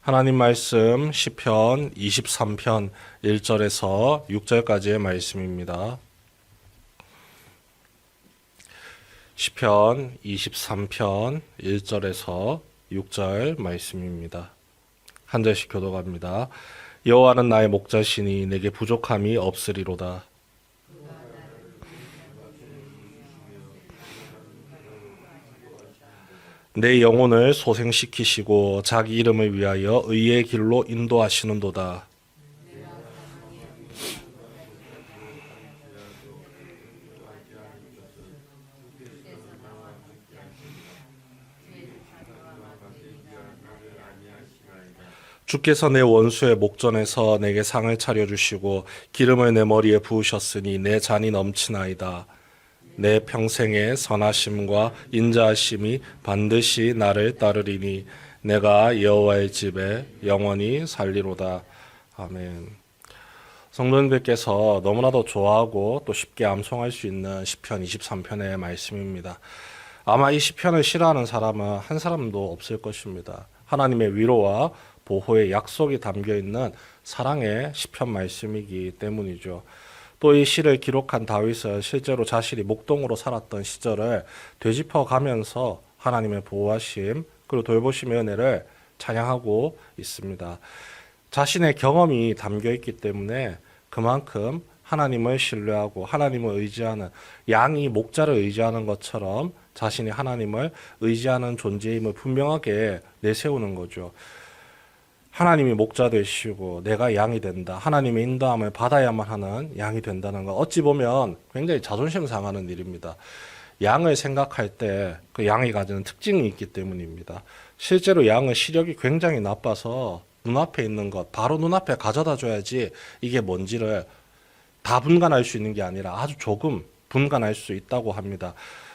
하나님 말씀 시편 23편 1절에서 6절까지의 말씀입니다. 시편 23편 1절에서 6절 말씀입니다. 한 절씩 교독합니다. 여호와는 나의 목자시니 내게 부족함이 없으리로다. 내 영혼을 소생시키시고 자기 이름을 위하여 의의 길로 인도하시는도다. 주께서 내 원수의 목전에서 내게 상을 차려주시고 기름을 내 머리에 부으셨으니 내 잔이 넘치나이다. 내 평생의 선하심과 인자하심이 반드시 나를 따르리니 내가 여호와의 집에 영원히 살리로다. 아멘. 성도님들께서 너무나도 좋아하고 또 쉽게 암송할 수 있는 시편 23편의 말씀입니다. 아마 이 시편을 싫어하는 사람은 한 사람도 없을 것입니다. 하나님의 위로와 보호의 약속이 담겨있는 사랑의 시편 말씀이기 때문이죠. 또 이 시를 기록한 다윗은 실제로 자신이 목동으로 살았던 시절을 되짚어가면서 하나님의 보호하심 그리고 돌보심의 은혜를 찬양하고 있습니다. 자신의 경험이 담겨있기 때문에 그만큼 하나님을 신뢰하고 하나님을 의지하는 양이 목자를 의지하는 것처럼 자신이 하나님을 의지하는 존재임을 분명하게 내세우는 거죠. 하나님이 목자 되시고 내가 양이 된다. 하나님의 인도함을 받아야만 하는 양이 된다는 것. 어찌 보면 굉장히 자존심 상하는 일입니다. 양을 생각할 때 그 양이 가지는 특징이 있기 때문입니다. 실제로 양은 시력이 굉장히 나빠서 눈앞에 있는 것 바로 눈앞에 가져다 줘야지 이게 뭔지를 다 분간할 수 있는 게 아니라 아주 조금 분간할 수 있다고 합니다.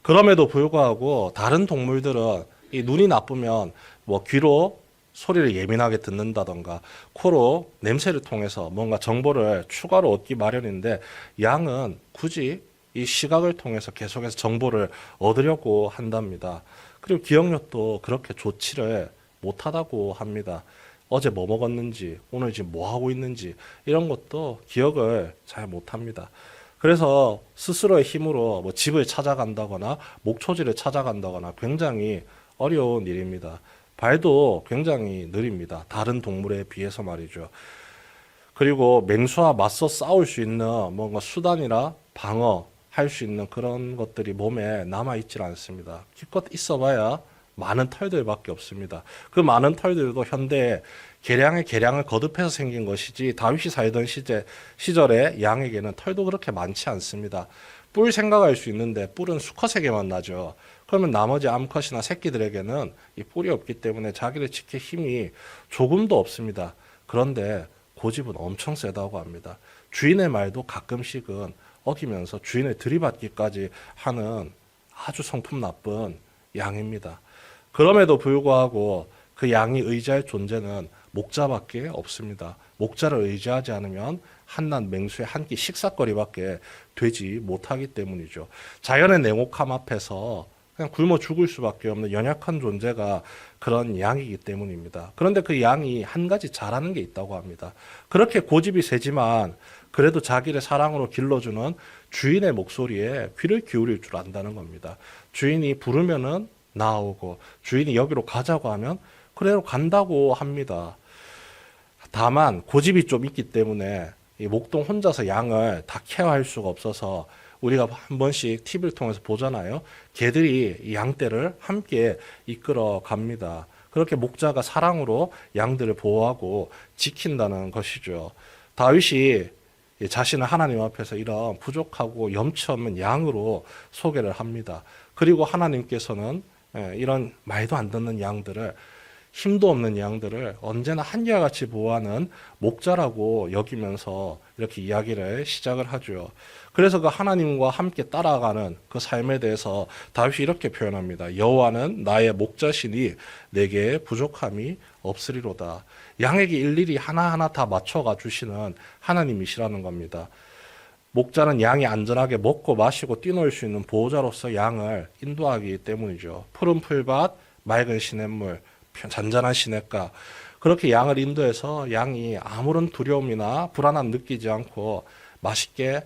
그럼에도 불구하고 다른 동물들은 이 눈이 나쁘면 뭐 귀로 소리를 예민하게 듣는다던가 코로 냄새를 통해서 뭔가 정보를 추가로 얻기 마련인데 양은 굳이 이 시각을 통해서 계속해서 정보를 얻으려고 한답니다. 그리고 기억력도 그렇게 좋지를 못하다고 합니다. 어제 뭐 먹었는지 오늘 지금 뭐 하고 있는지 이런 것도 기억을 잘 못합니다. 그래서 스스로의 힘으로 뭐 집을 찾아간다거나 목초지를 찾아간다거나 굉장히 어려운 일입니다. 발도 굉장히 느립니다. 다른 동물에 비해서 말이죠. 그리고 맹수와 맞서 싸울 수 있는 뭔가 수단이나 방어할 수 있는 그런 것들이 몸에 남아있질 않습니다. 기껏 있어봐야 많은 털들밖에 없습니다. 그 많은 털들도 현대에 개량의 개량을 거듭해서 생긴 것이지 다윗이 살던 시절에 양에게는 털도 그렇게 많지 않습니다. 뿔 생각할 수 있는데 뿔은 수컷에게만 나죠. 그러면 나머지 암컷이나 새끼들에게는 이 뿔이 없기 때문에 자기를 지킬 힘이 조금도 없습니다. 그런데 고집은 엄청 세다고 합니다. 주인의 말도 가끔씩은 어기면서 주인을 들이받기까지 하는 아주 성품 나쁜 양입니다. 그럼에도 불구하고 그 양이 의지할 존재는 목자밖에 없습니다. 목자를 의지하지 않으면 한낱 맹수의 한 끼 식사거리밖에 되지 못하기 때문이죠. 자연의 냉혹함 앞에서 그냥 굶어 죽을 수밖에 없는 연약한 존재가 그런 양이기 때문입니다. 그런데 그 양이 한 가지 잘하는 게 있다고 합니다. 그렇게 고집이 세지만 그래도 자기를 사랑으로 길러주는 주인의 목소리에 귀를 기울일 줄 안다는 겁니다. 주인이 부르면은 나오고 주인이 여기로 가자고 하면 그대로 간다고 합니다. 다만 고집이 좀 있기 때문에 이 목동 혼자서 양을 다 케어할 수가 없어서 우리가 한 번씩 TV를 통해서 보잖아요. 개들이 이 양떼를 함께 이끌어 갑니다. 그렇게 목자가 사랑으로 양들을 보호하고 지킨다는 것이죠. 다윗이 자신을 하나님 앞에서 이런 부족하고 염치 없는 양으로 소개를 합니다. 그리고 하나님께서는 이런 말도 안 듣는 양들을 힘도 없는 양들을 언제나 한결같이 보호하는 목자라고 여기면서 이렇게 이야기를 시작을 하죠. 그래서 그 하나님과 함께 따라가는 그 삶에 대해서 다윗이 이렇게 표현합니다. 여호와는 나의 목자시니 내게 부족함이 없으리로다. 양에게 일일이 하나하나 다 맞춰가 주시는 하나님이시라는 겁니다. 목자는 양이 안전하게 먹고 마시고 뛰놀 수 있는 보호자로서 양을 인도하기 때문이죠. 푸른 풀밭, 맑은 시냇물, 잔잔한 시냇가, 그렇게 양을 인도해서 양이 아무런 두려움이나 불안함 느끼지 않고 맛있게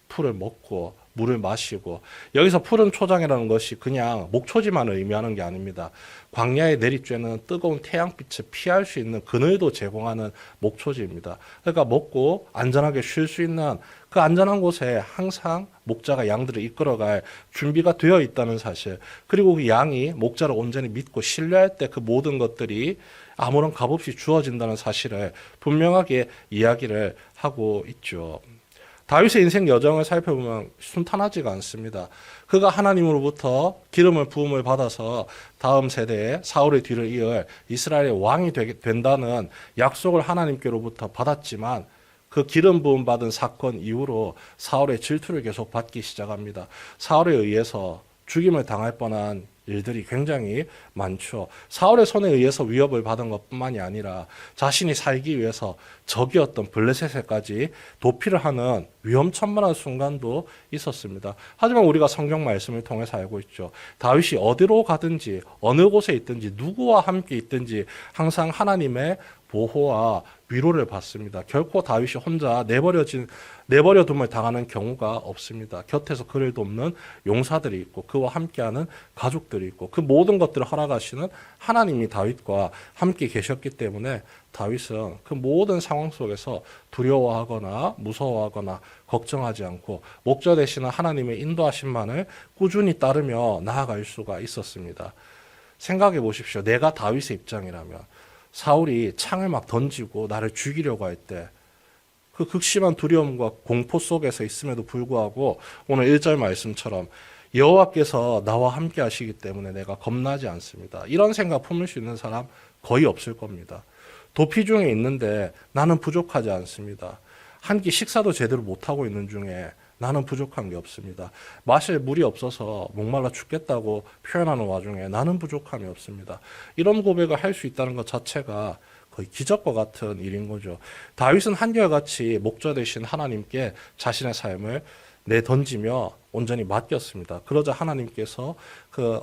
풀을 먹고 물을 마시고, 여기서 푸른 초장이라는 것이 그냥 목초지만을 의미하는 게 아닙니다. 광야에 내리쬐는 뜨거운 태양빛을 피할 수 있는 그늘도 제공하는 목초지입니다. 그러니까 먹고 안전하게 쉴 수 있는 그 안전한 곳에 항상 목자가 양들을 이끌어갈 준비가 되어 있다는 사실, 그리고 그 양이 목자를 온전히 믿고 신뢰할 때 그 모든 것들이 아무런 값없이 주어진다는 사실을 분명하게 이야기를 하고 있죠. 다윗의 인생 여정을 살펴보면 순탄하지가 않습니다. 그가 하나님으로부터 기름을 부음을 받아서 다음 세대에 사울의 뒤를 이을 이스라엘의 왕이 된다는 약속을 하나님께로부터 받았지만, 그 기름 부음 받은 사건 이후로 사울의 질투를 계속 받기 시작합니다. 사울에 의해서 죽임을 당할 뻔한 일들이 굉장히 많죠. 사울의 손에 의해서 위협을 받은 것뿐만이 아니라 자신이 살기 위해서 적이었던 블레셋에까지 도피를 하는 위험천만한 순간도 있었습니다. 하지만 우리가 성경 말씀을 통해서 알고 있죠. 다윗이 어디로 가든지 어느 곳에 있든지 누구와 함께 있든지 항상 하나님의 보호와 위로를 받습니다. 결코 다윗이 혼자 내버려둠을 당하는 경우가 없습니다. 곁에서 그를 돕는 용사들이 있고 그와 함께하는 가족들이 있고 그 모든 것들을 허락하시는 하나님이 다윗과 함께 계셨기 때문에 다윗은 그 모든 상황 속에서 두려워하거나 무서워하거나 걱정하지 않고 목자 되시는 하나님의 인도하심만을 꾸준히 따르며 나아갈 수가 있었습니다. 생각해 보십시오. 내가 다윗의 입장이라면 사울이 창을 막 던지고 나를 죽이려고 할 때 그 극심한 두려움과 공포 속에서 있음에도 불구하고 오늘 1절 말씀처럼 여호와께서 나와 함께 하시기 때문에 내가 겁나지 않습니다. 이런 생각 품을 수 있는 사람 거의 없을 겁니다. 도피 중에 있는데 나는 부족하지 않습니다. 한 끼 식사도 제대로 못하고 있는 중에 나는 부족한 게 없습니다. 마실 물이 없어서 목말라 죽겠다고 표현하는 와중에 나는 부족함이 없습니다. 이런 고백을 할 수 있다는 것 자체가 거의 기적과 같은 일인 거죠. 다윗은 한결같이 목자 되신 하나님께 자신의 삶을 내던지며 온전히 맡겼습니다. 그러자 하나님께서 그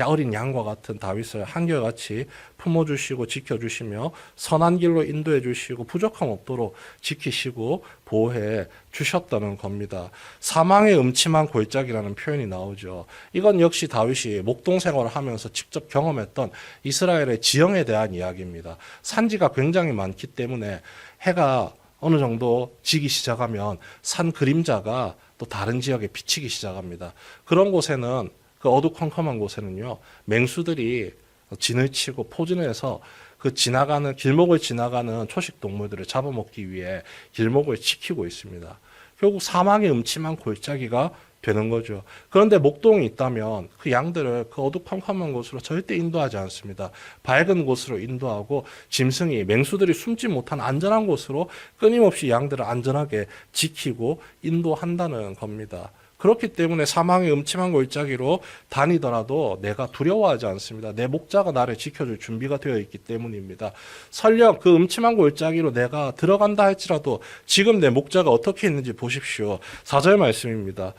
어린 양과 같은 다윗을 한결같이 품어주시고 지켜주시며 선한 길로 인도해 주시고 부족함 없도록 지키시고 보호해 주셨다는 겁니다. 사망의 음침한 골짜기라는 표현이 나오죠. 이건 역시 다윗이 목동 생활을 하면서 직접 경험했던 이스라엘의 지형에 대한 이야기입니다. 산지가 굉장히 많기 때문에 해가 어느 정도 지기 시작하면 산 그림자가 또 다른 지역에 비치기 시작합니다. 그런 곳에는 그 어두컴컴한 곳에는요, 맹수들이 진을 치고 포진을 해서 그 길목을 지나가는 초식 동물들을 잡아먹기 위해 길목을 지키고 있습니다. 결국 사망의 음침한 골짜기가 되는 거죠. 그런데 목동이 있다면 그 양들을 그 어두컴컴한 곳으로 절대 인도하지 않습니다. 밝은 곳으로 인도하고 짐승이, 맹수들이 숨지 못한 안전한 곳으로 끊임없이 양들을 안전하게 지키고 인도한다는 겁니다. 그렇기 때문에 사망의 음침한 골짜기로 다니더라도 내가 두려워하지 않습니다. 내 목자가 나를 지켜줄 준비가 되어 있기 때문입니다. 설령 그 음침한 골짜기로 내가 들어간다 할지라도 지금 내 목자가 어떻게 있는지 보십시오. 4절 말씀입니다.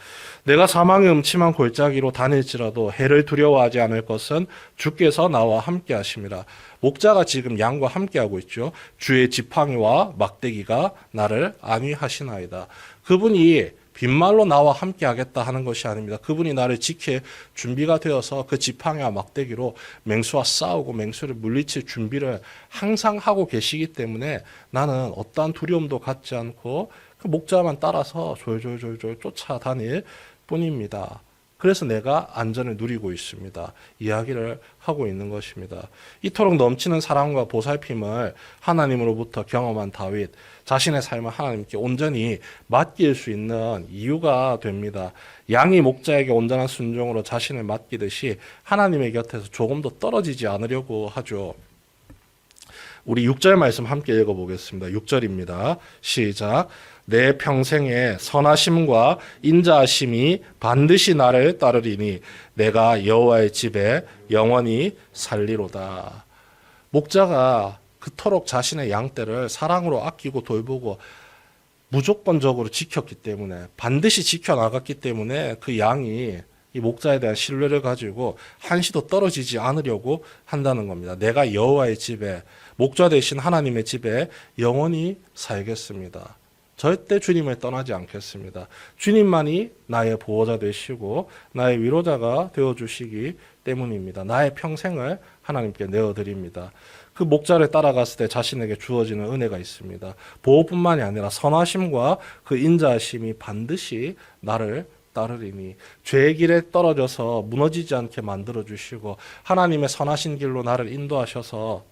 내가 사망의 음침한 골짜기로 다닐지라도 해를 두려워하지 않을 것은 주께서 나와 함께 하심이라. 목자가 지금 양과 함께하고 있죠. 주의 지팡이와 막대기가 나를 안위하시나이다. 그분이 빈말로 나와 함께 하겠다 하는 것이 아닙니다. 그분이 나를 지킬 준비가 되어서 그 지팡이와 막대기로 맹수와 싸우고 맹수를 물리칠 준비를 항상 하고 계시기 때문에 나는 어떠한 두려움도 갖지 않고 그 목자만 따라서 졸졸졸졸 쫓아다닐 뿐입니다. 그래서 내가 안전을 누리고 있습니다. 이야기를 하고 있는 것입니다. 이토록 넘치는 사랑과 보살핌을 하나님으로부터 경험한 다윗, 자신의 삶을 하나님께 온전히 맡길 수 있는 이유가 됩니다. 양이 목자에게 온전한 순종으로 자신을 맡기듯이 하나님의 곁에서 조금도 떨어지지 않으려고 하죠. 우리 6절 말씀 함께 읽어보겠습니다. 6절입니다. 시작. 내 평생의 선하심과 인자하심이 반드시 나를 따르리니 내가 여호와의 집에 영원히 살리로다. 목자가 그토록 자신의 양떼를 사랑으로 아끼고 돌보고 무조건적으로 지켰기 때문에, 반드시 지켜나갔기 때문에 그 양이 이 목자에 대한 신뢰를 가지고 한시도 떨어지지 않으려고 한다는 겁니다. 내가 여호와의 집에, 목자 되신 하나님의 집에 영원히 살겠습니다. 절대 주님을 떠나지 않겠습니다. 주님만이 나의 보호자 되시고 나의 위로자가 되어주시기 때문입니다. 나의 평생을 하나님께 내어드립니다. 그 목자를 따라갔을 때 자신에게 주어지는 은혜가 있습니다. 보호뿐만이 아니라 선하심과 그 인자하심이 반드시 나를 따르리니, 죄의 길에 떨어져서 무너지지 않게 만들어주시고 하나님의 선하신 길로 나를 인도하셔서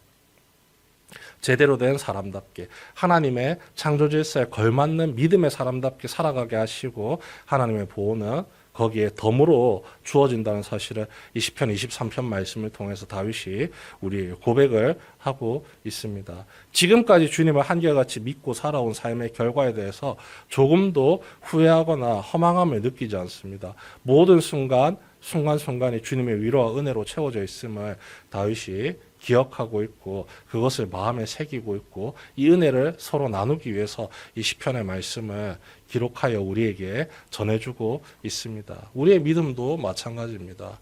제대로 된 사람답게, 하나님의 창조 질서에 걸맞는 믿음의 사람답게 살아가게 하시고 하나님의 보호는 거기에 덤으로 주어진다는 사실을 이 시편 23편 말씀을 통해서 다윗이 우리 고백을 하고 있습니다. 지금까지 주님을 한결같이 믿고 살아온 삶의 결과에 대해서 조금도 후회하거나 허망함을 느끼지 않습니다. 모든 순간순간이 주님의 위로와 은혜로 채워져 있음을 다윗이 기억하고 있고 그것을 마음에 새기고 있고 이 은혜를 서로 나누기 위해서 이 시편의 말씀을 기록하여 우리에게 전해주고 있습니다. 우리의 믿음도 마찬가지입니다.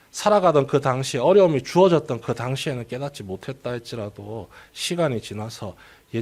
살아가던 그 당시, 어려움이 주어졌던 그 당시에는 깨닫지 못했다 할지라도 시간이 지나서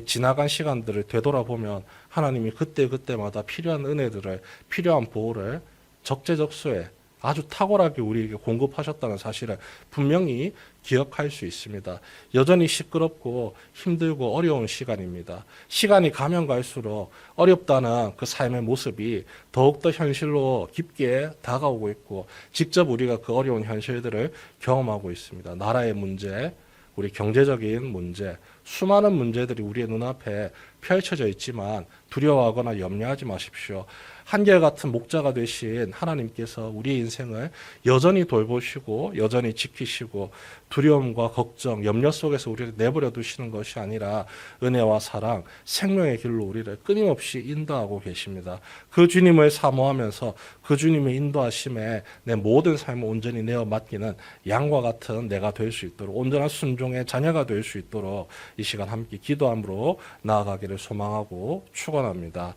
지나간 시간들을 되돌아보면 하나님이 그때그때마다 필요한 은혜들을, 필요한 보호를 적재적소에 아주 탁월하게 우리에게 공급하셨다는 사실을 분명히 기억할 수 있습니다. 여전히 시끄럽고 힘들고 어려운 시간입니다. 시간이 가면 갈수록 어렵다는 그 삶의 모습이 더욱더 현실로 깊게 다가오고 있고 직접 우리가 그 어려운 현실들을 경험하고 있습니다. 나라의 문제, 우리 경제적인 문제, 수많은 문제들이 우리의 눈앞에 펼쳐져 있지만 두려워하거나 염려하지 마십시오. 한결같은 목자가 되신 하나님께서 우리의 인생을 여전히 돌보시고 여전히 지키시고 두려움과 걱정, 염려 속에서 우리를 내버려 두시는 것이 아니라 은혜와 사랑, 생명의 길로 우리를 끊임없이 인도하고 계십니다. 그 주님을 사모하면서 그 주님의 인도하심에 내 모든 삶을 온전히 내어 맡기는 양과 같은 내가 될 수 있도록, 온전한 순종의 자녀가 될 수 있도록 이 시간 함께 기도함으로 나아가기를 소망하고 축원합니다.